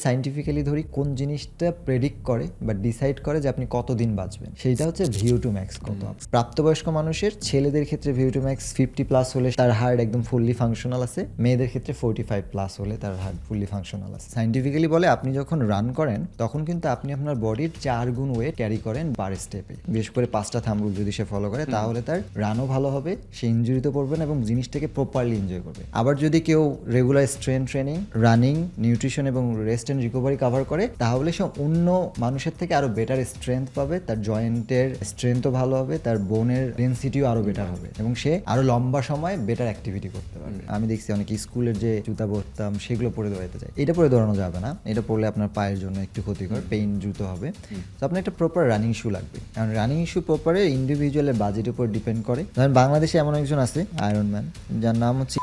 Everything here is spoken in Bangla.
সাইন্টিফিক্যালি ধরি কোন জিনিসটা প্রেডিক্ট করে বা ডিসাইড করে যে আপনি কতদিন বাঁচবেন, সেইটা হচ্ছে VO2 ম্যাক্স কত। প্রাপ্তবয়স্ক মানুষের ছেলেদের ক্ষেত্রে VO2 ম্যাক্স 50+ হলে তার হার্ট একদম ফুললি ফাংশনাল আছে, মেয়েদের ক্ষেত্রে 45+ হলে তার হার্ট ফুললি ফাংশনাল আছে। সাইন্টিফিক্যালি বলে আপনি যখন রান করেন তখন কিন্তু আপনি আপনার বডির 4 গুণ ওয়েট ক্যারি করেন পার স্টেপে। বিশেষ করে 5টা থাম্ব রুল যদি সে ফলো করে তাহলে তার রানও ভালো হবে, সে ইনজুরিতে পড়বে না এবং জিনিসটাকে প্রপারলি এনজয় করবে। আবার যদি কেউ regular strength training, running, nutrition এবং রেস্ট এন্ড রিকভারি কভার করে তাহলে সে অন্য মানুষের থেকে আরো বেটার স্ট্রেংথ পাবে, তার জয়েন্টের স্ট্রেংথও ভালো হবে, তার বোনের ডেনসিটিও আরো বেটার হবে এবং সে আরো লম্বা সময় বেটার অ্যাক্টিভিটি করতে পারবে। আমি দেখছি অনেকে স্কুলের যে জুতা পরতাম সেগুলো পরে দৌড়াতে যায়, এটা পরে দৌড়ানো যাবে না, এটা পরলে আপনার পায়ের জন্য একটু ক্ষতিকর, পেইন জুতো হবে। তো আপনার একটা প্রপার রানিং শু লাগবে, কারণ রানিং শু প্রপারে ইন্ডিভিজুয়ালের বাজেটের উপর ডিপেন্ড করে। ধরেন বাংলাদেশে এমন একজন আছে আয়রন ম্যান, যার নাম হচ্ছে